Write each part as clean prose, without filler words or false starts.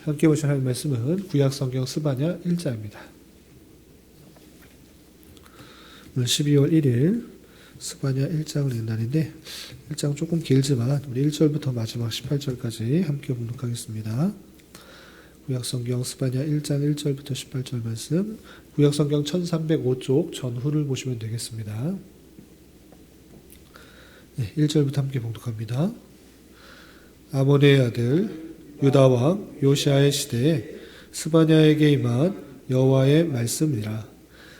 함께 보실 할 말씀은 구약성경 스바냐 1장입니다. 오늘 12월 1일 스바냐 1장을 읽는 날인데 1장 조금 길지만 우리 1절부터 마지막 18절까지 함께 봉독하겠습니다. 구약성경 스바냐 1장 1절부터 18절 말씀, 구약성경 1305쪽 전후를 보시면 되겠습니다. 1절부터 함께 봉독합니다. 아몬의 아들 유다 왕 요시아의 시대에 스바냐에게 임한 여호와의 말씀이라.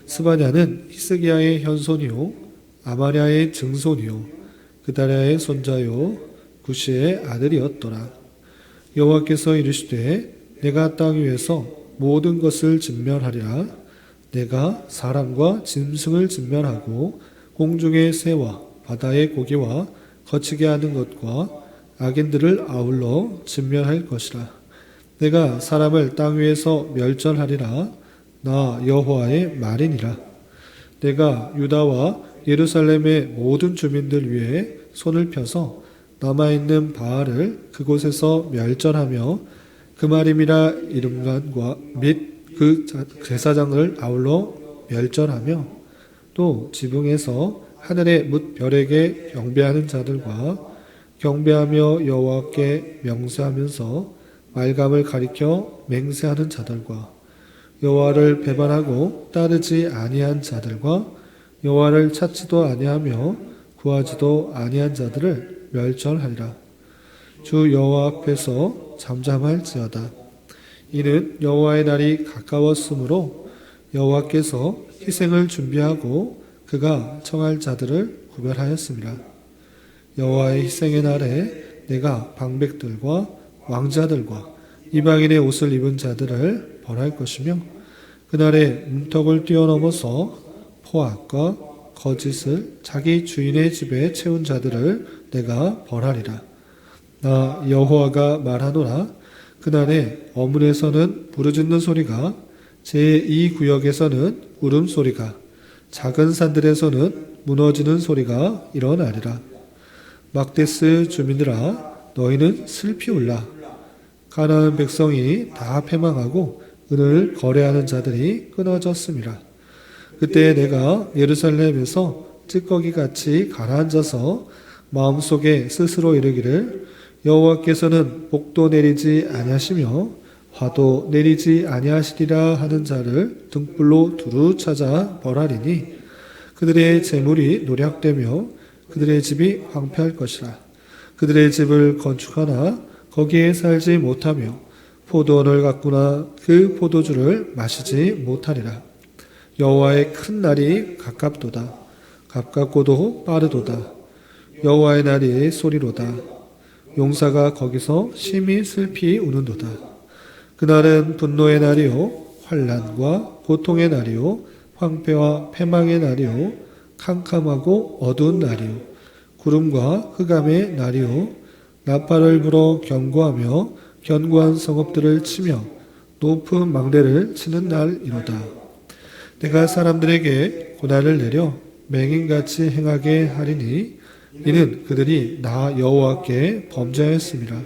스바냐는 히스기야의 현손이요 아마랴의 증손이요 그다랴의 손자요 구시의 아들이었더라. 여호와께서 이르시되 내가 땅 위에서 모든 것을 진멸하리라. 내가 사람과 짐승을 진멸하고 공중의 새와 바다의 고기와 거치게 하는 것과 악인들을 아울러 진멸할 것이라. 내가 사람을 땅 위에서 멸절하리라. 나 여호와의 말이니라. 내가 유다와 예루살렘의 모든 주민들 위에 손을 펴서 남아있는 바알을 그곳에서 멸절하며 그 말임이라 이름관과 및 그 제사장을 아울러 멸절하며 또 지붕에서 하늘의 뭇 별에게 경배하는 자들과 경배하며 여호와께 명세하면서 말감을 가리켜 맹세하는 자들과 여호와를 배반하고 따르지 아니한 자들과 여호와를 찾지도 아니하며 구하지도 아니한 자들을 멸절하리라. 주 여호와 앞에서 잠잠할지어다. 이는 여호와의 날이 가까웠으므로 여호와께서 희생을 준비하고 그가 청할 자들을 구별하였습니다. 여호와의 희생의 날에 내가 방백들과 왕자들과 이방인의 옷을 입은 자들을 벌할 것이며 그날에 문턱을 뛰어넘어서 포악과 거짓을 자기 주인의 집에 채운 자들을 내가 벌하리라. 나 여호와가 말하노라. 그날에 어문에서는 부르짖는 소리가, 제2구역에서는 울음소리가, 작은 산들에서는 무너지는 소리가 일어나리라. 막데스 주민들아, 너희는 슬피 울라. 가나안 백성이 다 패망하고 은을 거래하는 자들이 끊어졌습니다. 그때 내가 예루살렘에서 찌꺼기같이 가라앉아서 마음속에 스스로 이르기를 여호와께서는 복도 내리지 아니하시며 화도 내리지 아니하시리라 하는 자를 등불로 두루 찾아 벌하리니 그들의 재물이 노략되며 그들의 집이 황폐할 것이라. 그들의 집을 건축하나 거기에 살지 못하며 포도원을 가꾸나 그 포도주를 마시지 못하리라. 여호와의 큰 날이 가깝도다. 가깝고도 빠르도다. 여호와의 날이 소리로다. 용사가 거기서 심히 슬피 우는도다. 그날은 분노의 날이요 환난과 고통의 날이요 황폐와 패망의 날이요 캄캄하고 어두운 날이요 구름과 흑암의 날이요 나팔을 불어 경고하며 견고한 성읍들을 치며 높은 망대를 치는 날이로다. 내가 사람들에게 고난을 내려 맹인같이 행하게 하리니 이는 그들이 나 여호와께 범죄하였습니다.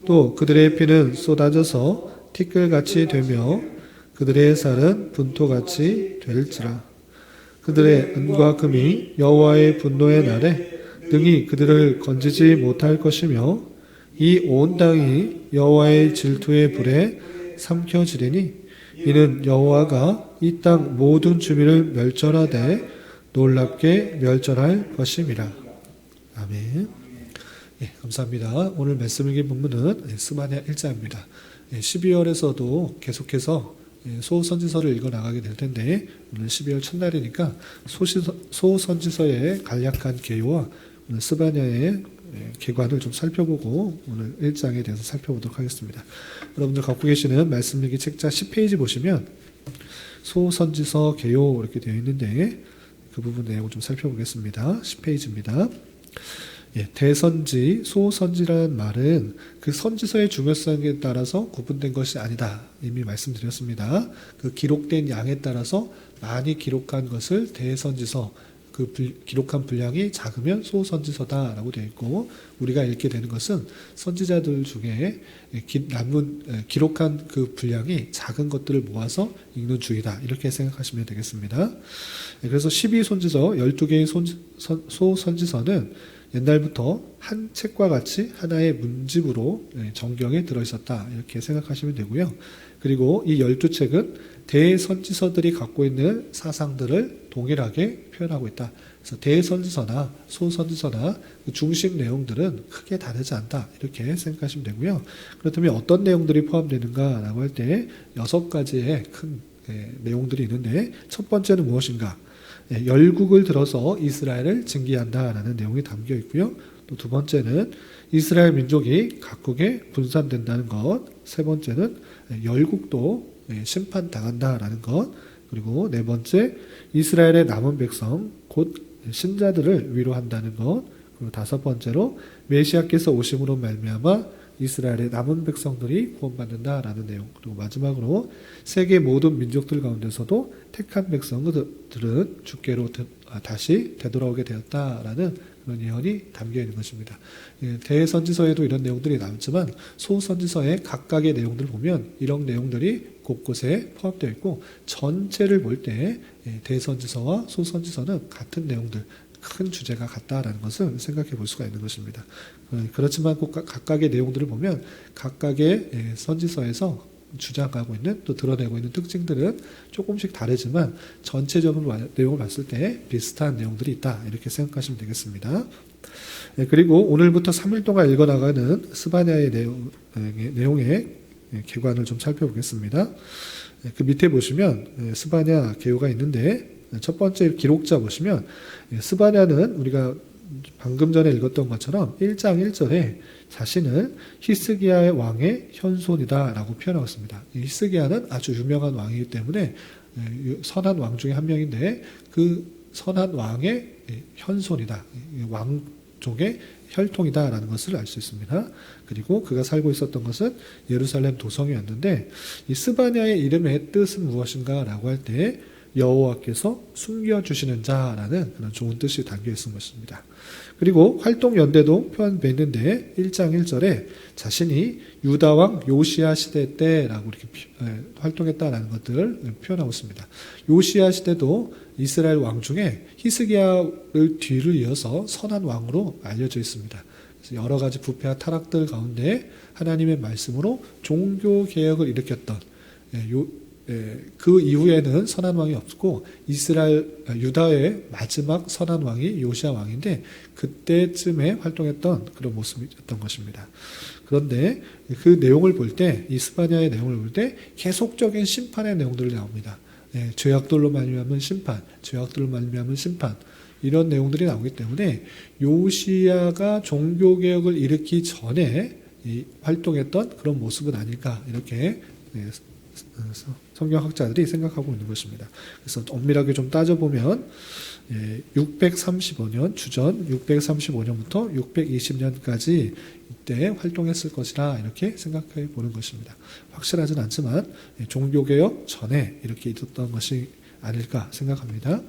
또 그들의 피는 쏟아져서 티끌같이 되며 그들의 살은 분토같이 될지라. 그들의 은과 금이 여호와의 분노의 날에 능히 그들을 건지지 못할 것이며 이 온 땅이 여호와의 질투의 불에 삼켜지리니 이는 여호와가 이 땅 모든 주민을 멸절하되 놀랍게 멸절할 것임이라. 아멘. 감사합니다. 오늘 말씀 읽은 본문은 스바냐 1장입니다. 12월에서도 계속해서 소선지서를 읽어 나가게 될 텐데 오늘 12월 첫날이니까 소선지서의 간략한 개요와 오늘 스바냐의 개관을 좀 살펴보고 오늘 1장에 대해서 살펴보도록 하겠습니다. 여러분들 갖고 계시는 말씀 읽기 책자 10페이지 보시면 소선지서 개요 이렇게 되어 있는데 그 부분 내용을 좀 살펴보겠습니다. 10페이지입니다. 대선지, 소선지라는 말은 그 선지서의 중요성에 따라서 구분된 것이 아니다. 이미 말씀드렸습니다. 그 기록된 양에 따라서 많이 기록한 것을 대선지서, 기록한 분량이 작으면 소선지서다라고 되어 있고, 우리가 읽게 되는 것은 선지자들 중에 기록한 그 분량이 작은 것들을 모아서 읽는 주의다, 이렇게 생각하시면 되겠습니다. 그래서 12손지서 12개의 소선지서는 옛날부터 한 책과 같이 하나의 문집으로 정경에 들어있었다, 이렇게 생각하시면 되고요. 그리고 이 12책은 대선지서들이 갖고 있는 사상들을 동일하게 표현하고 있다. 그래서 대선지서나 소선지서나 그 중심 내용들은 크게 다르지 않다, 이렇게 생각하시면 되고요. 그렇다면 어떤 내용들이 포함되는가라고 할 때 6가지의 큰 내용들이 있는데, 첫 번째는 무엇인가? 열국을 들어서 이스라엘을 징계한다라는 내용이 담겨 있고요. 또 두 번째는 이스라엘 민족이 각국에 분산된다는 것, 세 번째는 열국도 심판당한다라는 것, 그리고 네 번째 이스라엘의 남은 백성 곧 신자들을 위로한다는 것, 그리고 다섯 번째로 메시아께서 오심으로 말미암아 이스라엘의 남은 백성들이 구원받는다라는 내용, 그리고 마지막으로 세계 모든 민족들 가운데서도 택한 백성들은 주께로 다시 되돌아오게 되었다라는 그런 예언이 담겨 있는 것입니다. 대선지서에도 이런 내용들이 나왔지만 소선지서의 각각의 내용들을 보면 이런 내용들이 곳곳에 포함되어 있고, 전체를 볼 때 대선지서와 소선지서는 같은 내용들, 큰 주제가 같다라는 것을 생각해 볼 수가 있는 것입니다. 그렇지만 각각의 내용들을 보면 각각의 선지서에서 주장하고 있는, 또 드러내고 있는 특징들은 조금씩 다르지만 전체적으로 내용을 봤을 때 비슷한 내용들이 있다, 이렇게 생각하시면 되겠습니다. 그리고 오늘부터 3일 동안 읽어나가는 스바냐의 내용의 개관을 좀 살펴보겠습니다. 그 밑에 보시면 스바냐 개요가 있는데, 첫 번째 기록자 보시면 스바냐는 우리가 방금 전에 읽었던 것처럼 1장 1절에 자신을 히스기야의 왕의 현손이다 라고 표현하고 있습니다. 히스기야는 아주 유명한 왕이기 때문에 선한 왕 중에 한 명인데, 그 선한 왕의 현손이다, 왕족의 혈통이다 라는 것을 알 수 있습니다. 그리고 그가 살고 있었던 것은 예루살렘 도성이었는데, 이 스바냐의 이름의 뜻은 무엇인가 라고 할 때 여호와께서 숨겨주시는 자라는 그런 좋은 뜻이 담겨 있는 것입니다. 그리고 활동 연대도 표현되어 있는데 1장 1절에 자신이 유다왕 요시야 시대 때라고 이렇게 활동했다라는 것들을 표현하고 있습니다. 요시야 시대도 이스라엘 왕 중에 히스기야를 뒤를 이어서 선한 왕으로 알려져 있습니다. 그래서 여러 가지 부패와 타락들 가운데 하나님의 말씀으로 종교 개혁을 일으켰던, 그 이후에는 선한 왕이 없고 유다의 마지막 선한 왕이 요시야 왕인데, 그때쯤에 활동했던 그런 모습이었던 것입니다. 그런데 그 내용을 볼 때, 이 스바냐의 내용을 볼 때 계속적인 심판의 내용들이 나옵니다. 죄악들로 말미암은 심판, 죄악들로 말미암은 심판, 이런 내용들이 나오기 때문에 요시야가 종교개혁을 일으키기 전에 활동했던 그런 모습은 아닐까, 이렇게 성경학자들이 생각하고 있는 것입니다. 그래서 엄밀하게 좀 따져보면 635년, 주전 635년부터 620년까지 이때 활동했을 것이라 이렇게 생각해 보는 것입니다. 확실하진 않지만 종교개혁 전에 이렇게 있었던 것이 아닐까 생각합니다.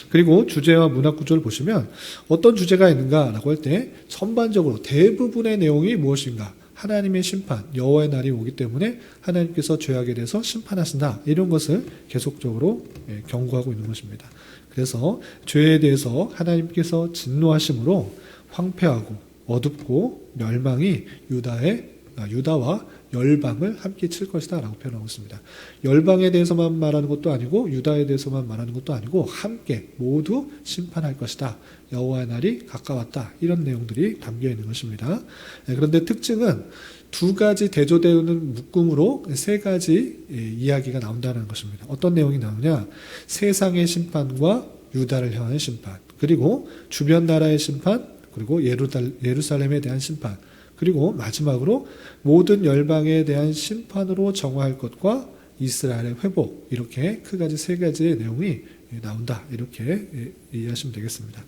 그리고 주제와 문학 구조를 보시면 어떤 주제가 있는가라고 할 때 전반적으로 대부분의 내용이 무엇인가? 하나님의 심판, 여호와의 날이 오기 때문에 하나님께서 죄악에 대해서 심판하신다, 이런 것을 계속적으로 경고하고 있는 것입니다. 그래서 죄에 대해서 하나님께서 진노하심으로 황폐하고 어둡고 멸망이 유다와 열방을 함께 칠 것이다 라고 표현하고 있습니다. 열방에 대해서만 말하는 것도 아니고 유다에 대해서만 말하는 것도 아니고 함께 모두 심판할 것이다, 여호와의 날이 가까웠다, 이런 내용들이 담겨 있는 것입니다. 그런데 특징은 두 가지 대조되는 묶음으로 세 가지 이야기가 나온다는 것입니다. 어떤 내용이 나오냐? 세상의 심판과 유다를 향한 심판, 그리고 주변 나라의 심판, 그리고 예루살렘에 대한 심판, 그리고 마지막으로 모든 열방에 대한 심판으로 정화할 것과 이스라엘의 회복, 이렇게 세 가지의 내용이 나온다, 이렇게 이해하시면 되겠습니다.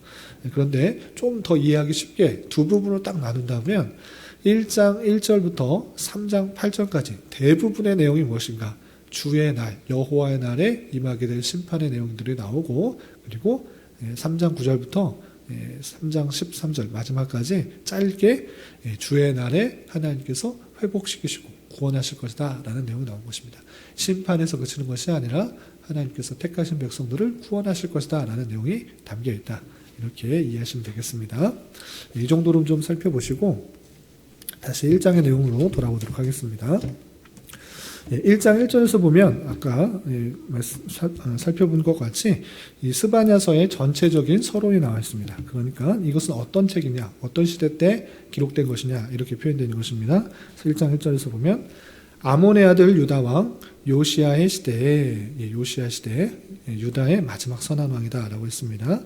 그런데 좀 더 이해하기 쉽게 두 부분으로 딱 나눈다면 1장 1절부터 3장 8절까지 대부분의 내용이 무엇인가? 주의 날, 여호와의 날에 임하게 될 심판의 내용들이 나오고, 그리고 3장 9절부터 3장 13절 마지막까지 짧게 주의 날에 하나님께서 회복시키시고 구원하실 것이다 라는 내용이 나온 것입니다. 심판에서 그치는 것이 아니라 하나님께서 택하신 백성들을 구원하실 것이다 라는 내용이 담겨있다, 이렇게 이해하시면 되겠습니다. 이 정도로 좀 살펴보시고 다시 1장의 내용으로 돌아오도록 하겠습니다. 1장 1절에서 보면 아까 살펴본 것 같이 이 스바냐서의 전체적인 서론이 나와 있습니다. 그러니까 이것은 어떤 책이냐, 어떤 시대 때 기록된 것이냐, 이렇게 표현되는 것입니다. 그래서 1장 1절에서 보면 아몬의 아들 유다 왕 요시야의 시대에, 요시야 시대에 유다의 마지막 선한 왕이다 라고 했습니다.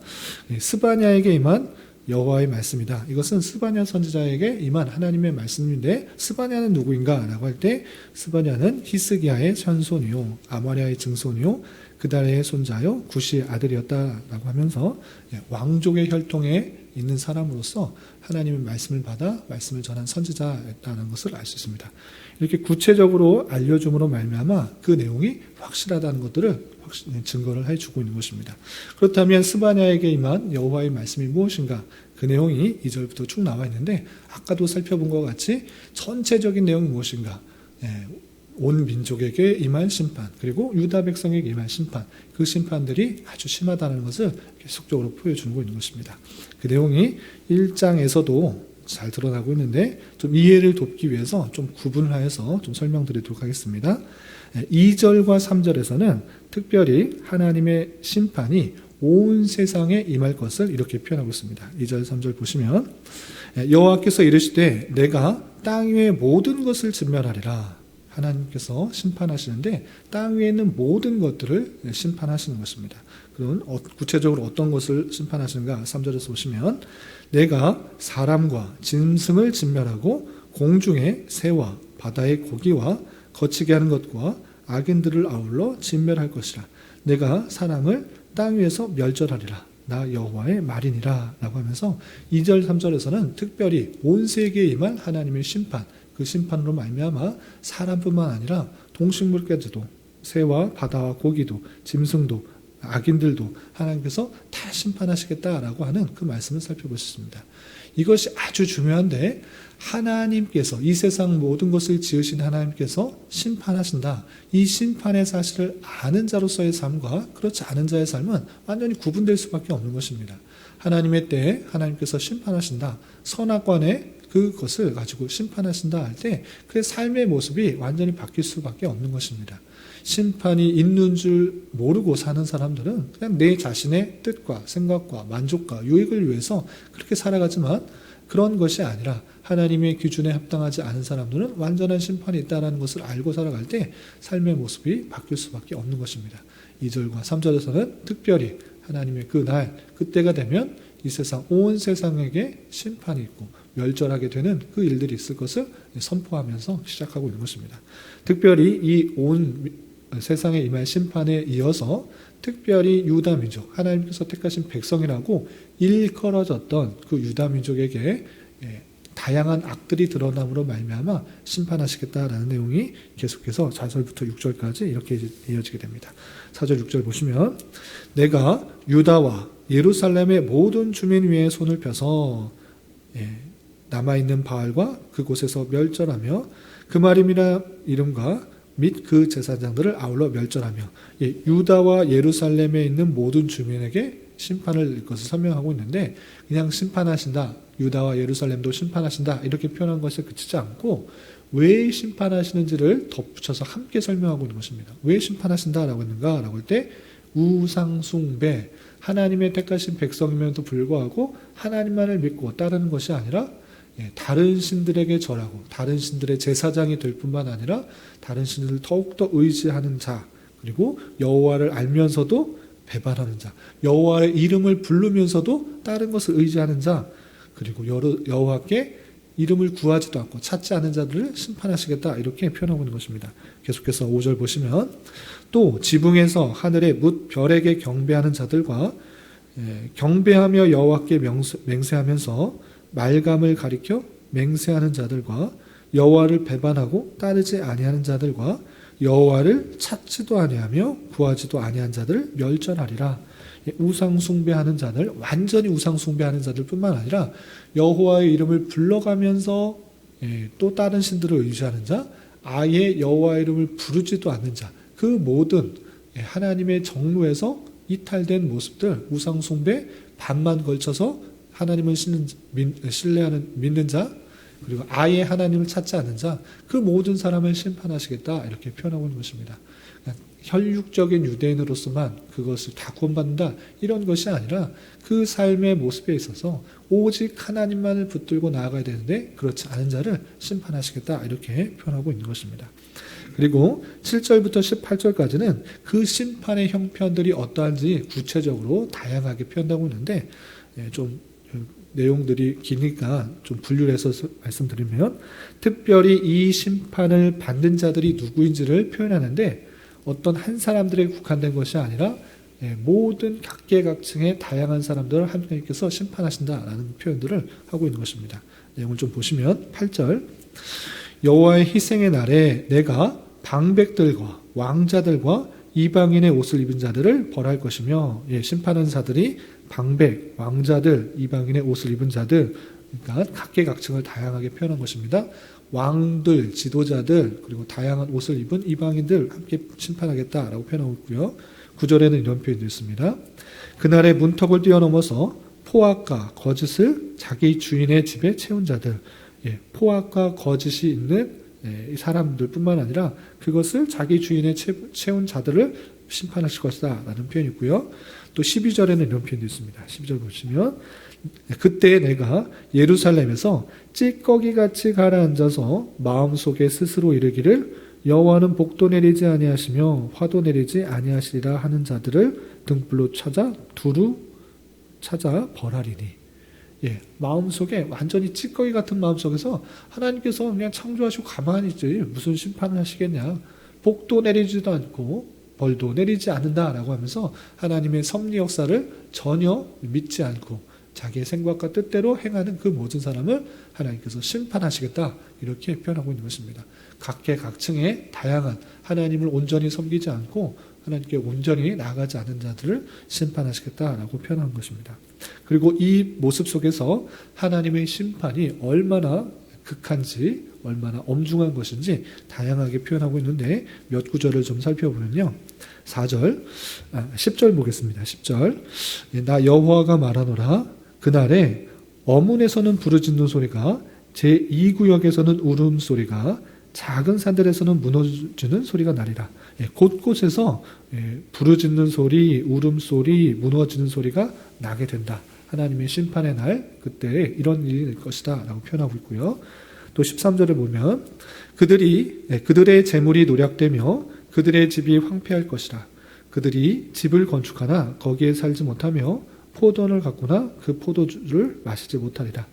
스바냐에게 임한 여호와의 말씀이다. 이것은 스바냐 선지자에게 임한 하나님의 말씀인데, 스바냐는 누구인가 라고 할 때 스바냐는 히스기야의 현손이요 아마랴의 증손이요 그달의 손자요 구시의 아들이었다라고 하면서 왕족의 혈통에 있는 사람으로서 하나님의 말씀을 받아 말씀을 전한 선지자였다는 것을 알 수 있습니다. 이렇게 구체적으로 알려줌으로 말미암아 그 내용이 확실하다는 것들을 증거를 해주고 있는 것입니다. 그렇다면 스바냐에게 임한 여호와의 말씀이 무엇인가? 그 내용이 2절부터 쭉 나와 있는데, 아까도 살펴본 것 같이 전체적인 내용이 무엇인가? 온 민족에게 임한 심판, 그리고 유다 백성에게 임한 심판, 그 심판들이 아주 심하다는 것을 계속적으로 보여주고 있는 것입니다. 그 내용이 1장에서도 잘 드러나고 있는데 좀 이해를 돕기 위해서 좀 구분하여서 좀 설명드리도록 하겠습니다. 2절과 3절에서는 특별히 하나님의 심판이 온 세상에 임할 것을 이렇게 표현하고 있습니다. 2절 3절 보시면 여호와께서 이르시되 내가 땅 위의 모든 것을 진멸하리라. 하나님께서 심판하시는데 땅 위에 있는 모든 것들을 심판하시는 것입니다. 그럼 구체적으로 어떤 것을 심판하시는가? 3절에서 보시면 내가 사람과 짐승을 진멸하고 공중의 새와 바다의 고기와 거치게 하는 것과 악인들을 아울러 진멸할 것이라. 내가 사람을 땅 위에서 멸절하리라. 나 여호와의 말이니라 라고 하면서 2절 3절에서는 특별히 온 세계에 임한 하나님의 심판, 그 심판으로 말미암아 사람뿐만 아니라 동식물까지도, 새와 바다와 고기도, 짐승도, 악인들도 하나님께서 다 심판하시겠다라고 하는 그 말씀을 살펴보셨습니다. 이것이 아주 중요한데, 하나님께서 이 세상 모든 것을 지으신 하나님께서 심판하신다. 이 심판의 사실을 아는 자로서의 삶과 그렇지 않은 자의 삶은 완전히 구분될 수밖에 없는 것입니다. 하나님의 때에 하나님께서 심판하신다. 선악관의 그것을 가지고 심판하신다 할 때 그의 삶의 모습이 완전히 바뀔 수밖에 없는 것입니다. 심판이 있는 줄 모르고 사는 사람들은 그냥 내 자신의 뜻과 생각과 만족과 유익을 위해서 그렇게 살아가지만, 그런 것이 아니라 하나님의 기준에 합당하지 않은 사람들은 완전한 심판이 있다는 것을 알고 살아갈 때 삶의 모습이 바뀔 수밖에 없는 것입니다. 2절과 3절에서는 특별히 하나님의 그 날, 그때가 되면 이 세상, 온 세상에게 심판이 있고 멸절하게 되는 그 일들이 있을 것을 선포하면서 시작하고 있는 것입니다. 특별히 이 온 세상에 임할 심판에 이어서 특별히 유다 민족, 하나님께서 택하신 백성이라고 일컬어졌던 그 유다 민족에게 다양한 악들이 드러남으로 말미암아 심판하시겠다라는 내용이 계속해서 4절부터 6절까지 이렇게 이어지게 됩니다. 4절 6절 보시면 내가 유다와 예루살렘의 모든 주민 위에 손을 펴서 남아있는 바알과 그곳에서 멸절하며 그마림이라 이름과 및 그 제사장들을 아울러 멸절하며, 유다와 예루살렘에 있는 모든 주민에게 심판을 낼 것을 설명하고 있는데, 그냥 심판하신다, 유다와 예루살렘도 심판하신다 이렇게 표현한 것에 그치지 않고 왜 심판하시는지를 덧붙여서 함께 설명하고 있는 것입니다. 왜 심판하신다라고 했는가 라고 할 때 우상숭배, 하나님의 택하신 백성임에도 불구하고 하나님만을 믿고 따르는 것이 아니라 다른 신들에게 절하고 다른 신들의 제사장이 될 뿐만 아니라 다른 신들을 더욱더 의지하는 자, 그리고 여호와를 알면서도 배반하는 자, 여호와의 이름을 부르면서도 다른 것을 의지하는 자, 그리고 여호와께 이름을 구하지도 않고 찾지 않은 자들을 심판하시겠다 이렇게 표현하고 있는 것입니다. 계속해서 5절 보시면 또 지붕에서 하늘의 뭇 별에게 경배하는 자들과 경배하며 여호와께 맹세하면서 말감을 가리켜 맹세하는 자들과 여호와를 배반하고 따르지 아니하는 자들과 여호와를 찾지도 아니하며 구하지도 아니한 자들을 멸절하리라. 우상 숭배하는 자들, 완전히 우상 숭배하는 자들뿐만 아니라 여호와의 이름을 불러가면서 또 다른 신들을 의지하는 자, 아예 여호와의 이름을 부르지도 않는 자, 그 모든 하나님의 정로에서 이탈된 모습들, 우상 숭배, 반만 걸쳐서 하나님을 신뢰하는 믿는 자, 그리고 아예 하나님을 찾지 않는 자, 그 모든 사람을 심판하시겠다 이렇게 표현하고 있는 것입니다. 그러니까 혈육적인 유대인으로서만 그것을 다 구원받는다 이런 것이 아니라 그 삶의 모습에 있어서 오직 하나님만을 붙들고 나아가야 되는데 그렇지 않은 자를 심판하시겠다 이렇게 표현하고 있는 것입니다. 그리고 7절부터 18절까지는 그 심판의 형편들이 어떠한지 구체적으로 다양하게 표현하고 있는데 좀 내용들이 기니까 좀 분류를 해서 말씀드리면, 특별히 이 심판을 받는 자들이 누구인지를 표현하는데 어떤 한 사람들에 국한된 것이 아니라 모든 각계각층의 다양한 사람들을 하나님께서 심판하신다라는 표현들을 하고 있는 것입니다. 내용을 좀 보시면 8절, 여호와의 희생의 날에 내가 방백들과 왕자들과 이방인의 옷을 입은 자들을 벌할 것이며, 심판하는 자들이 방백, 왕자들, 이방인의 옷을 입은 자들, 그러니까 각계각층을 다양하게 표현한 것입니다. 왕들, 지도자들, 그리고 다양한 옷을 입은 이방인들 함께 심판하겠다라고 표현하고 있고요. 9절에는 이런 표현도 있습니다. 그날의 문턱을 뛰어넘어서 포악과 거짓을 자기 주인의 집에 채운 자들, 포악과 거짓이 있는 사람들뿐만 아니라 그것을 자기 주인의 채운 자들을 심판하실 것이다 라는 표현이 있고요. 또 12절에는 이런 표현도 있습니다. 12절 보시면, 그때 내가 예루살렘에서 찌꺼기같이 가라앉아서 마음속에 스스로 이르기를 여호와는 복도 내리지 아니하시며 화도 내리지 아니하시리라 하는 자들을 등불로 찾아 두루 찾아 벌하리니. 마음속에 완전히 찌꺼기 같은 마음속에서 하나님께서 그냥 창조하시고 가만히 있지 무슨 심판을 하시겠냐, 복도 내리지도 않고 벌도 내리지 않는다라고 하면서 하나님의 섭리 역사를 전혀 믿지 않고 자기의 생각과 뜻대로 행하는 그 모든 사람을 하나님께서 심판하시겠다 이렇게 표현하고 있는 것입니다. 각계각층의 다양한 하나님을 온전히 섬기지 않고 하나님께 온전히 나아가지 않은 자들을 심판하시겠다라고 표현한 것입니다. 그리고 이 모습 속에서 하나님의 심판이 얼마나 극한지, 얼마나 엄중한 것인지 다양하게 표현하고 있는데 몇 구절을 좀 살펴보면요. 10절 보겠습니다. 10절, 나 여호와가 말하노라. 그날에 어문에서는 부르짖는 소리가, 제2구역에서는 울음소리가, 작은 산들에서는 무너지는 소리가 나리라. 곳곳에서 부르짖는 소리, 울음소리, 무너지는 소리가 나게 된다. 하나님의 심판의 날, 그때 이런 일이 될 것이다 라고 표현하고 있고요. 또 13절에 보면, 그들의 재물이 노략되며 그들의 집이 황폐할 것이라. 그들이 집을 건축하나 거기에 살지 못하며 포도원을 갖거나 그 포도주를 마시지 못하리라.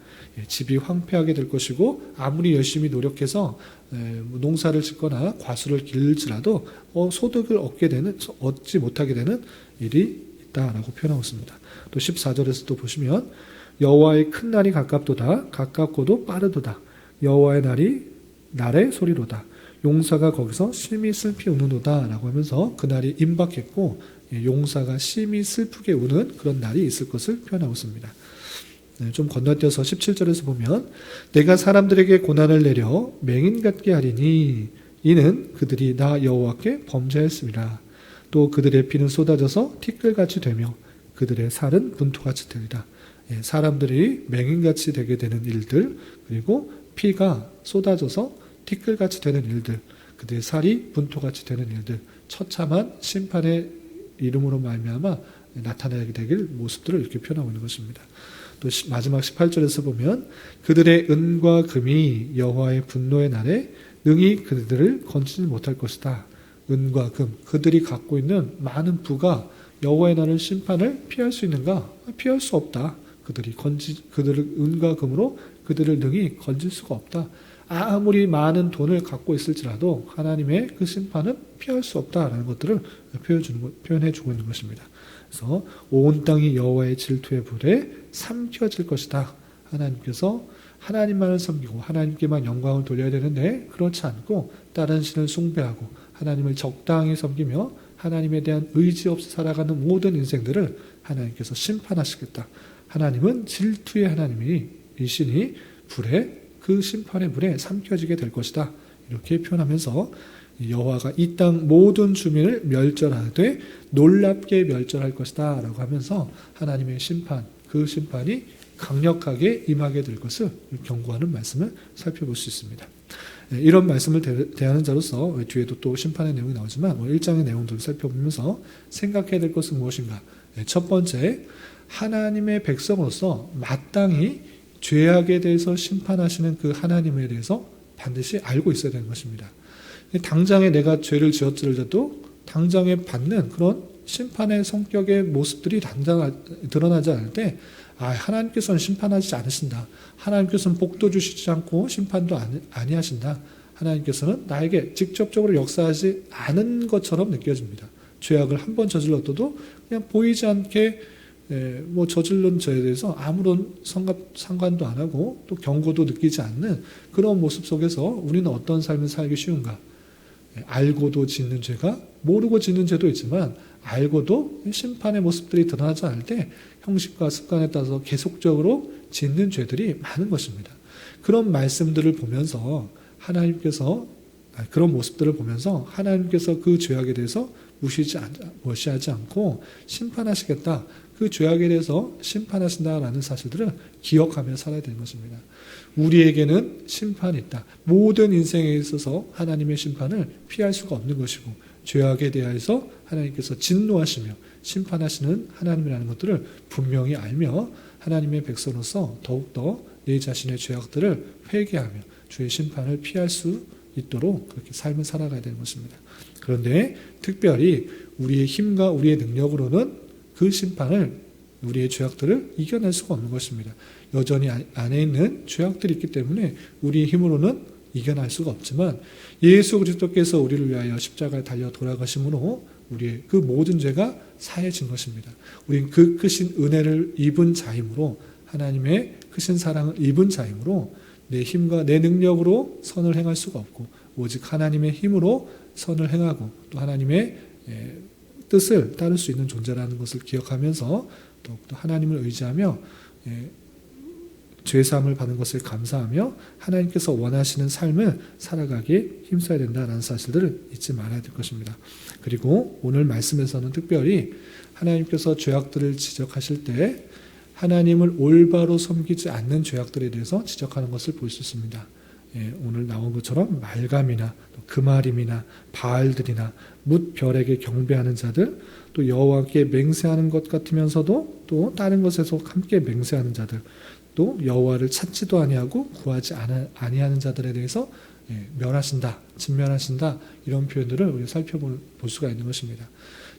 집이 황폐하게 될 것이고 아무리 열심히 노력해서 농사를 짓거나 과수를 길지라도 소득을 얻지 못하게 되는 일이 있다라고 표현하고 있습니다. 또 14절에서 또 보시면, 여호와의 큰 날이 가깝도다. 가깝고도 빠르도다. 여호와의 날의 소리로다. 용사가 거기서 심히 슬피 우는도다 라고 하면서 그 날이 임박했고 용사가 심히 슬프게 우는 그런 날이 있을 것을 표현하고 있습니다. 좀 건너뛰어서 17절에서 보면, 내가 사람들에게 고난을 내려 맹인 같게 하리니 이는 그들이 나 여호와께 범죄했습니다. 또 그들의 피는 쏟아져서 티끌같이 되며 그들의 살은 분토같이 되리라. 사람들이 맹인같이 되게 되는 일들, 그리고 피가 쏟아져서 티끌같이 되는 일들, 그들의 살이 분토같이 되는 일들, 처참한 심판의 이름으로 말미암아 나타나게 되길 모습들을 이렇게 표현하고 있는 것입니다. 또 마지막 18절에서 보면, 그들의 은과 금이 여호와의 분노의 날에 능히 그들을 건지지 못할 것이다. 은과 금, 그들이 갖고 있는 많은 부가 여호와의 날을 심판을 피할 수 있는가? 피할 수 없다. 그들을 은과 금으로 그들을 능히 건질 수가 없다. 아무리 많은 돈을 갖고 있을지라도 하나님의 그 심판은 피할 수 없다라는 것들을 표현해주고 있는 것입니다. 그래서 온 땅이 여호와의 질투의 불에 삼켜질 것이다. 하나님께서 하나님만을 섬기고 하나님께만 영광을 돌려야 되는데 그렇지 않고 다른 신을 숭배하고 하나님을 적당히 섬기며 하나님에 대한 의지 없이 살아가는 모든 인생들을 하나님께서 심판하시겠다. 하나님은 질투의 하나님이시니 불에 그 심판의 불에 삼켜지게 될 것이다. 이렇게 표현하면서 여호와가 이 땅 모든 주민을 멸절하되 놀랍게 멸절할 것이다 라고 하면서 하나님의 심판, 그 심판이 강력하게 임하게 될 것을 경고하는 말씀을 살펴볼 수 있습니다. 이런 말씀을 대하는 자로서 뒤에도 또 심판의 내용이 나오지만 1장의 내용들을 살펴보면서 생각해야 될 것은 무엇인가? 첫 번째, 하나님의 백성으로서 마땅히 죄악에 대해서 심판하시는 그 하나님에 대해서 반드시 알고 있어야 되는 것입니다. 당장에 내가 죄를 지었더라도 당장에 받는 그런 심판의 성격의 모습들이 당장 드러나지 않을 때 하나님께서는 심판하지 않으신다. 하나님께서는 복도 주시지 않고 심판도 아니하신다. 하나님께서는 나에게 직접적으로 역사하지 않은 것처럼 느껴집니다. 죄악을 한 번 저질렀어도 그냥 보이지 않게 저질른 죄에 대해서 아무런 상관도 안 하고 또 경고도 느끼지 않는 그런 모습 속에서 우리는 어떤 삶을 살기 쉬운가? 알고도 짓는 죄가 모르고 짓는 죄도 있지만 알고도 심판의 모습들이 드러나지 않을 때 형식과 습관에 따라서 계속적으로 짓는 죄들이 많은 것입니다. 그런 말씀들을 보면서 그런 모습들을 보면서 하나님께서 그 죄악에 대해서 무시하지 않고 심판하시겠다. 그 죄악에 대해서 심판하신다라는 사실들을 기억하며 살아야 되는 것입니다. 우리에게는 심판이 있다. 모든 인생에 있어서 하나님의 심판을 피할 수가 없는 것이고 죄악에 대해서 하나님께서 진노하시며 심판하시는 하나님이라는 것들을 분명히 알며 하나님의 백성으로서 더욱더 내 자신의 죄악들을 회개하며 주의 심판을 피할 수 있도록 그렇게 삶을 살아가야 되는 것입니다. 그런데 특별히 우리의 힘과 우리의 능력으로는 그 심판을 우리의 죄악들을 이겨낼 수가 없는 것입니다. 여전히 안에 있는 죄악들이 있기 때문에 우리의 힘으로는 이겨낼 수가 없지만 예수 그리스도께서 우리를 위하여 십자가에 달려 돌아가심으로 우리의 그 모든 죄가 사해진 것입니다. 우리는 그 크신 은혜를 입은 자이므로 하나님의 크신 사랑을 입은 자이므로 내 힘과 내 능력으로 선을 행할 수가 없고 오직 하나님의 힘으로 선을 행하고 또 하나님의 뜻을 따를 수 있는 존재라는 것을 기억하면서 더욱더 하나님을 의지하며 죄사함을 받는 것을 감사하며 하나님께서 원하시는 삶을 살아가기에 힘써야 된다는 사실들을 잊지 말아야 될 것입니다. 그리고 오늘 말씀에서는 특별히 하나님께서 죄악들을 지적하실 때 하나님을 올바로 섬기지 않는 죄악들에 대해서 지적하는 것을 볼 수 있습니다. 오늘 나온 것처럼 말감이나 금알임이나 바알들이나 뭇 별에게 경배하는 자들, 또 여호와께 맹세하는 것 같으면서도 또 다른 것에서 함께 맹세하는 자들, 또 여호와를 찾지도 아니하고 구하지 아니하는 자들에 대해서 멸하신다, 진멸하신다 이런 표현들을 우리가 살펴볼 수가 있는 것입니다.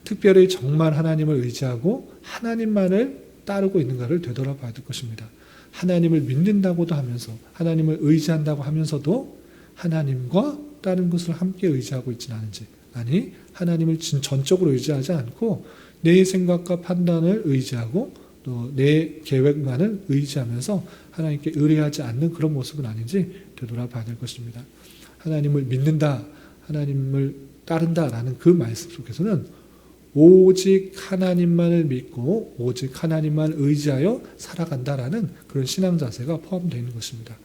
특별히 정말 하나님을 의지하고 하나님만을 따르고 있는가를 되돌아봐야 될 것입니다. 하나님을 믿는다고도 하면서 하나님을 의지한다고 하면서도 하나님과 다른 것을 함께 의지하고 있지는 않은지, 아니 하나님을 전적으로 의지하지 않고 내 생각과 판단을 의지하고 또 내 계획만을 의지하면서 하나님께 의뢰하지 않는 그런 모습은 아닌지 되돌아봐야 될 것입니다. 하나님을 믿는다, 하나님을 따른다라는 그 말씀 속에서는 오직 하나님만을 믿고 오직 하나님만 의지하여 살아간다라는 그런 신앙 자세가 포함되어 있는 것입니다.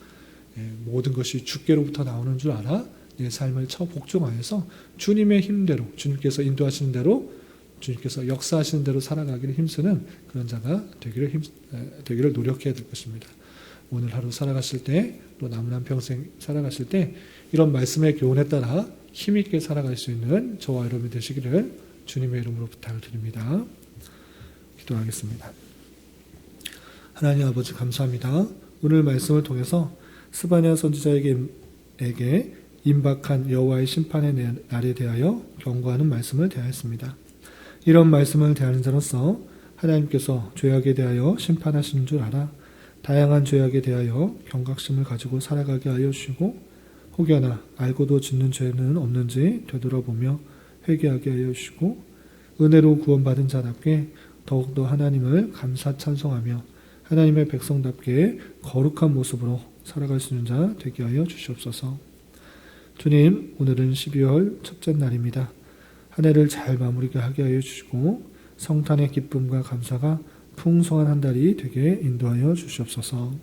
모든 것이 주께로부터 나오는 줄 알아 내 삶을 복종하여서 주님의 힘대로, 주님께서 인도하시는 대로, 주님께서 역사하시는 대로 살아가기를 힘쓰는 그런 자가 되기를 노력해야 될 것입니다. 오늘 하루 살아가실 때, 또 남은 한 평생 살아가실 때 이런 말씀의 교훈에 따라 힘있게 살아갈 수 있는 저와 여러분이 되시기를 주님의 이름으로 부탁을 드립니다. 기도하겠습니다. 하나님 아버지 감사합니다. 오늘 말씀을 통해서 스바냐 선지자에게 임박한 여호와의 심판의 날에 대하여 경고하는 말씀을 대하였습니다. 이런 말씀을 대하는 자로서 하나님께서 죄악에 대하여 심판하시는 줄 알아 다양한 죄악에 대하여 경각심을 가지고 살아가게 하여 주시고 혹여나 알고도 짓는 죄는 없는지 되돌아보며 회개하게 하여 주시고 은혜로 구원받은 자답게 더욱더 하나님을 감사 찬송하며 하나님의 백성답게 거룩한 모습으로 살아갈 수 있는 자 되게 하여 주시옵소서. 주님, 오늘은 12월 첫째 날입니다. 한 해를 잘 마무리하게 하여 주시고 성탄의 기쁨과 감사가 풍성한 한 달이 되게 인도하여 주시옵소서.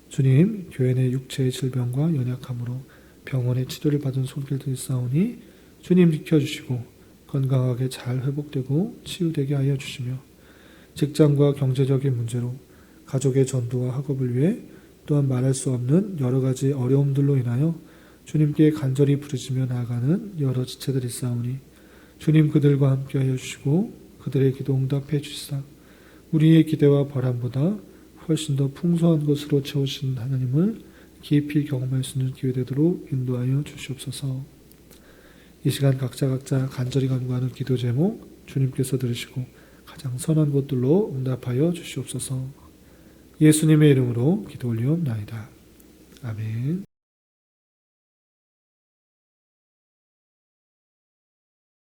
주님, 교회 내 육체의 질병과 연약함으로 병원에 치료를 받은 손길들이 있사오니 주님 지켜주시고 건강하게 잘 회복되고 치유되게 하여 주시며, 직장과 경제적인 문제로 가족의 전도와 학업을 위해 또한 말할 수 없는 여러 가지 어려움들로 인하여 주님께 간절히 부르짖며 나아가는 여러 지체들이 있사오니 주님 그들과 함께 하여 주시고 그들의 기도 응답해 주시사 우리의 기대와 바람보다 훨씬 더 풍성한 것으로 채우신 하나님을 깊이 경험할 수 있는 기회 되도록 인도하여 주시옵소서. 이 시간 각자 간절히 간구하는 기도 제목 주님께서 들으시고 가장 선한 것들로 응답하여 주시옵소서. 예수님의 이름으로 기도 올리옵나이다. 아멘.